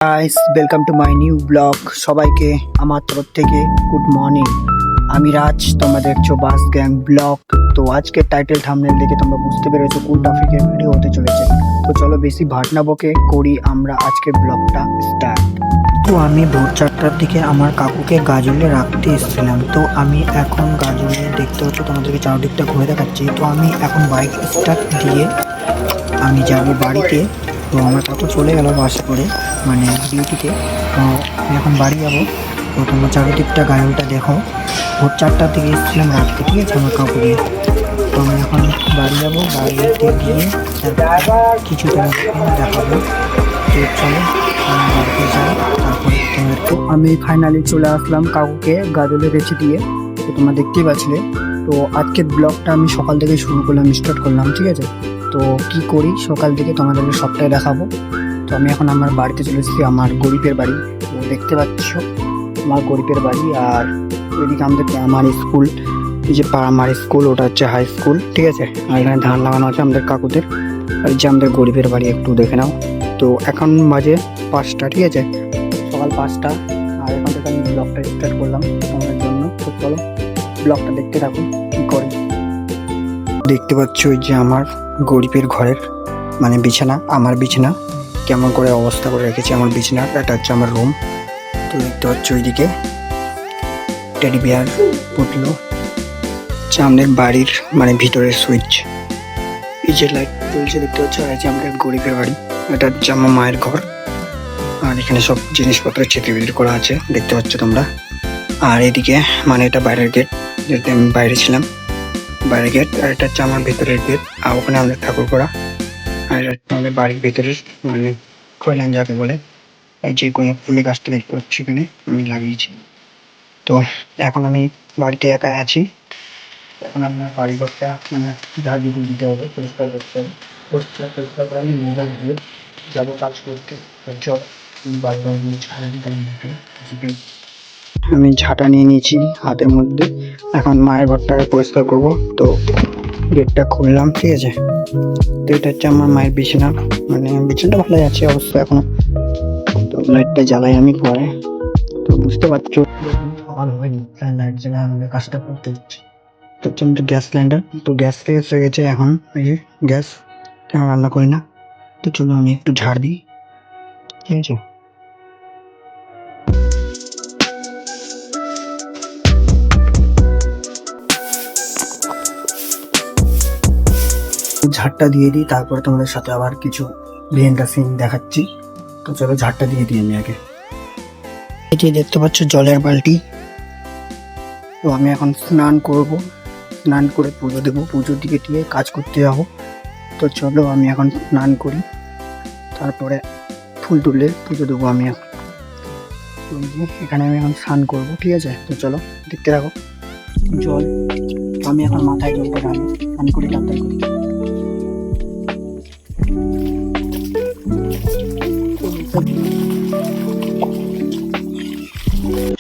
Guys, welcome to my new blog. সবাইকে আমার তরফ থেকে গুড মর্নিং। আমি রাজ, তোমরা দেখছো বাস গ্যাং ব্লগ। তো আজকের টাইটেল থাম্বনেল দেখে তোমরা বুঝতে পেরেছো কোন টপিকের ভিডিও হতে চলেছে। তো চলো বেশি ভাটনা বকে করি আমরা আজকের ব্লগটা স্টার্ট। তো আমি ভোর 4টার দিকে আমার কাকুকে গাজলে রাখতে এসেছিলাম। তো আমি এখন গাজলে দেখতে হচ্ছে, তোমাদেরকে চারদিকটা ঘুরে দেখাচ্ছি। তো আমি এখন বাইক স্টার্ট দিয়ে আমি যাবো বাড়িতে। তো আমার কাকু চলে গেল বাস করে, মানে ডিউটিতে। তো আমি এখন বাড়ি যাবো। তো তোমরা চারিদিকটা গাজলটা দেখো। ভোর 4টার দিকে এসেছিলাম রাখতে, ঠিক আছে, আমার কাকু দিয়ে। তো আমি এখন বাড়ি যাবো, বাড়িতে গিয়ে কিছু তোমাদের দেখাবো। তো চলো আমি বাড়িতে যাই, তারপরে তোমাদেরকে। আমি ফাইনালি চলে আসলাম কাকুকে গাজলে রেখে দিয়ে। তো তোমরা দেখতেই পাচ্ছিলে। তো আজকের ব্লগটা আমি সকাল থেকে শুরু করলাম, স্টার্ট করলাম, ঠিক আছে। তো কি করি সকাল থেকে তোমাদেরকে সবটাই দেখাবো। তো আমি এখন আমার বাড়িতে চলে এসেছি, আমার গরিবের বাড়ি। তো দেখতে পাচ্ছ আমার গরিবের বাড়ি। আর ওইদিকে আমার স্কুল, এই যে আমার স্কুল, ওটা হচ্ছে হাই স্কুল, ঠিক আছে। আর এখানে ধান লাগানো আছে আমাদের কাকুদের। আর এই যে আমাদের গরিবের বাড়ি, একটু দেখে নাও। তো এখন বাজে 5টা, ঠিক আছে, সকাল 5টা। আর এখন থেকে আমি ব্লগটা স্টার্ট করলাম তোমাদের জন্য। তো চলো ব্লগটা দেখতে থাকুন কী করে। দেখতে পাচ্ছ ওই যে আমার গরিবের ঘরের মানে বিছানা, আমার বিছানা কেমন করে অবস্থা করে রেখেছি আমার বিছানা। এটা হচ্ছে আমার রুম। তো দেখতে পাচ্ছ ওইদিকে টেডি বিয়ার পুতলো, আমাদের বাড়ির মানে ভিতরের সুইচ, এই যে লাইট জ্বলছে দেখতে পাচ্ছ। আর এই যে আমাদের গরিবের বাড়ি, এটা হচ্ছে আমার মায়ের ঘর। আর এখানে সব জিনিসপত্র ছিটিবিটি করা আছে দেখতে পাচ্ছ তোমরা। আর এদিকে মানে এটা বাইরের গেট, যেতে আমি বাইরে ছিলাম, বাইরের গেট। আর এটা হচ্ছে আমার ভেতরের গেট। আর ওখানে আমাদের ঠাকুর করা। আর এটা হচ্ছে আমাদের বাড়ির ভেতরের মানে খৈলান যাকে বলে। এই যে কোনো ফুলের গাছটা দেখতে পাচ্ছি এখানে আমি লাগিয়েছি। তো এখন আমি বাড়িতে একা আছি। এখন আপনার বাড়ি ঘরটা মানে ঝাড়ু দিতে হবে, পরিষ্কার করতে হবে। পরিষ্কার করে আমি মোবাইল দিয়ে যাবো কাজ করতে। চল বাড়ি ঘর ঝাড়ু দিতে আমি ঝাঁটা নিয়ে নিয়েছি হাতের মধ্যে। এখন মায়ের ঘরটাকে পরিষ্কার করব। তো গেটটা খুললাম, ঠিক আছে। তো এটা হচ্ছে আমার মায়ের বিছানা, মানে বিছানাটা ভালোই আছে অবশ্য এখনো। তো লাইটটা জ্বালাই আমি পরে। তো বুঝতে পারছো ভালো হয়নি, লাইট জ্বালা আমাদের কাজটা করতে হচ্ছে। তো হচ্ছে আমাদের গ্যাস সিলিন্ডার। তো গ্যাস শেষ হয়ে গেছে এখন, এই যে গ্যাস কেন রান্না করি না। তো চলো আমি একটু ঝাড় দিই, ঠিক আছে। ঝাড়টা দিয়ে দিই, তারপরে তোমাদের সাথে আবার কিছু ভিএনটা সিন দেখাচ্ছি। তো চলো ঝাড়টা দিয়ে দিই আমি আগে। এই যে দেখতে পাচ্ছ জলের বালতি। তো আমি এখন স্নান করব, স্নান করে পুজো দেবো, পুজোর দিকে দিয়ে কাজ করতে যাবো। তো চলো আমি এখন স্নান করি, তারপরে ফুল তুলে পুজো দেবো আমি এখন। তো এখানে আমি এখন স্নান করবো, ঠিক আছে। তো চলো দেখতে থাকো। জল আমি এখন মাথায় জলটা ঢালি, স্নান করি তাড়াতাড়ি করি।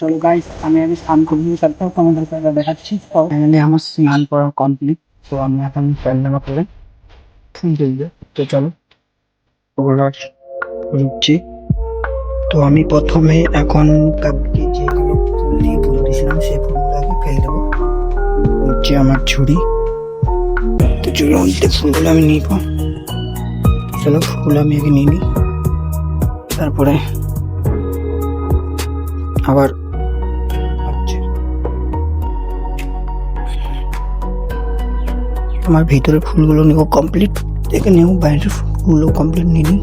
চলো গাইস, আমি স্নান করি, তারপর তোমাদের সাথে দেখাচ্ছি। ফাইনালি আমার স্নান করা কমপ্লিট। তো আমি এখন প্যান্ডামা করে ফুল তুলবে। তো চলো ঘুরছি। তো আমি প্রথমে এখন কালকে যেগুলো ফুল দিয়ে পুজো দিয়েছিলাম সেই ফুলগুলোকে ফেলে দেবো। হচ্ছে আমার ঝুড়ি। তো চলো ফুলগুলো আমি নিব। চলো ফুল আমি আগে নিয়ে নিই, তারপরে আবার আমার ভিতরের ফুলগুলো নেব কমপ্লিট, দেখে নেব বাইরের ফুলগুলো কমপ্লিট নিয়ে নিই।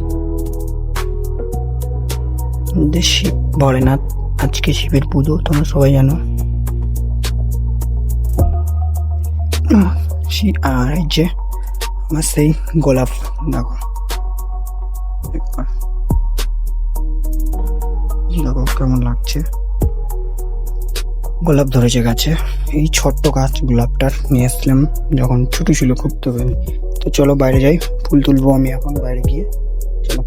শিব ভোলেনাথ, আজকে শিবের পুজো তোমরা সবাই জানো। আর এই যে আমার সেই গোলাপ, দেখো দেখো কেমন লাগছে। গোলাপ ধরেছে গাছে, এই ছোট্ট গাছ গোলাপটার নিয়ে আসলাম যখন ছোট ছিল খুব। তো চলো বাইরে যাই, ফুল তুলবো আমি এখন বাইরে গিয়ে। চলো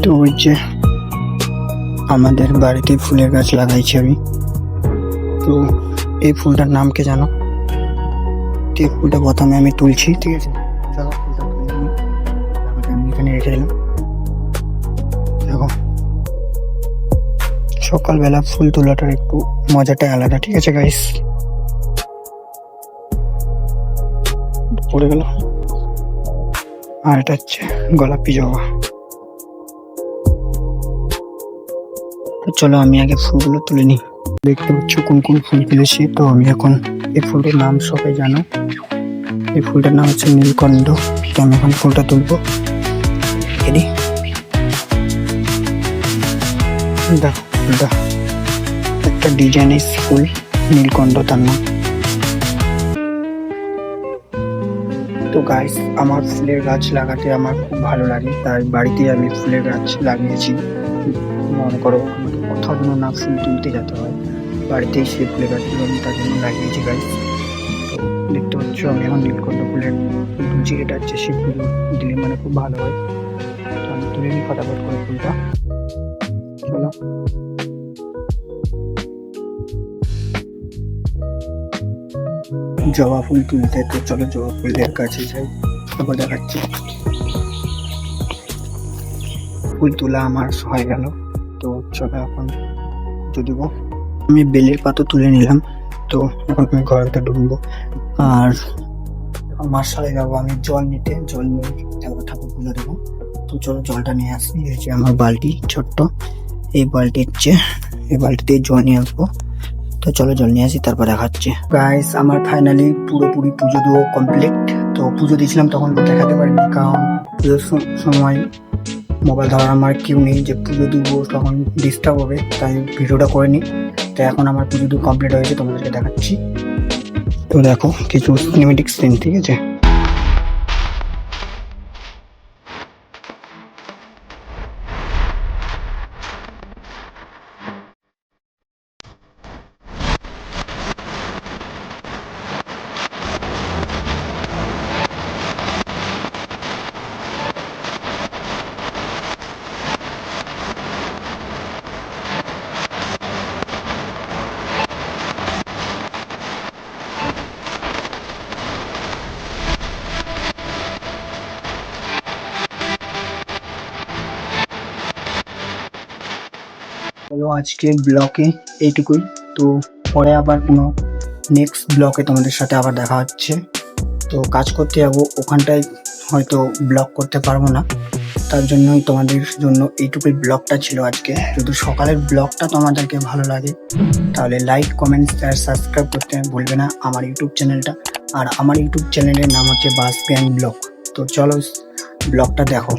তো ওই যে আমাদের বাড়িতে ফুলের গাছ লাগাইছি আমি। তো এই ফুলটার নাম কে জানো? দিয়ে ফুলটা প্রথমে আমি তুলছি, ঠিক আছে। চলো ফুলটা তুলে নিই, তারপরে আমি এখানে রেখে দিলাম। দেখো সকালবেলা ফুল তোলাটার একটু মজাটাই আলাদা, ঠিক আছে গাইস। পড়ে গেল। আর এটা হচ্ছে গোলাপি জবা। তো চলো আমি আগে ফুলগুলো তুলে নিই। দেখতে পাচ্ছ কোন কোন ফুল তুলেছি। তো আমি এখন এই ফুলটার নাম সবাই জানো, এই ফুলটার নাম হচ্ছে নীলকণ্ঠ। তো আমি এখন ফুলটা তুলবো। দেখো ফুলটা একটা ডিজাইনিস ফুল, নীলকণ্ঠ তার নাম। তো গাইস আমার ফুলের গাছ লাগাতে আমার খুব ভালো লাগে, তাই বাড়িতে আমি ফুলের গাছ লাগিয়েছি। মনে করো আমাকে কোথাও যেন না ফুল তুলতে যেতে হয়, বাড়িতেই সেই ফুলের গাছগুলো আমি তার জন্য লাগিয়েছি গাইস। তো দেখতে পাচ্ছ আমি এখন নীলকণ্ঠ ফুলের ফুল তুলছি। এটা হচ্ছে সেই ফুল দিলে মানে খুব ভালো হয়। তো আমি তুলে নিই ফটাফট করে ফুলটা। চলো জবা ফুল তুলতে, তো চলো জবা ফুলের কাছে যাই, তারপর দেখাচ্ছি। ফুল তোলা আমার হয়ে গেল। তো চলো এখন দিব। আমি বেলের পাতা তুলে নিলাম। তো এখন আমি ঘরেতে ঢুকবো, আর আমার সাথে যাবো আমি জল নিতে। জল নিয়ে ঠাকুর পুজো দেবো। তো চলো জলটা নিয়ে আসি। এই যে আমার বালতি ছোট্ট, এই বালতি হচ্ছে, এই বালতিতে জল নিয়ে আসবো। তো চলো জল নিয়ে আসি, তারপর দেখাচ্ছে। গাইস আমার ফাইনালি পুরোপুরি পুজো দেবো কমপ্লিট। তো পুজো দিয়েছিলাম তখন দেখাতে পারিনি, কারণ পুজোর সময় মোবাইল ধরার আমার কেউ নেই, যে পুজো দেবো তখন ডিস্টার্ব হবে, তাই ভিডিওটা করে নিই। তো এখন আমার পুজো দেবো কমপ্লিট হয়েছে, তোমাদেরকে দেখাচ্ছি। তো দেখো কিছু সিনেমেটিক সিন, ঠিক আছে। চলো আজকের ব্লকে এইটুকুই। তো পরে আবার কোনো নেক্সট ব্লকে তোমাদের সাথে আবার দেখা হচ্ছে। তো কাজ করতে যাবো, ওখানটায় হয়তো ব্লগ করতে পারবো না, তার জন্যই তোমাদের জন্য এইটুকুই ব্লগটা ছিল আজকে। যদি সকালের ব্লগটা তোমাদেরকে ভালো লাগে তাহলে লাইক, কমেন্ট, শেয়ার, সাবস্ক্রাইব করতে ভুলবে না আমার ইউটিউব চ্যানেলটা। আর আমার ইউটিউব চ্যানেলের নাম হচ্ছে বাস গ্যাং ব্লগ। তো চলো ব্লগটা দেখো।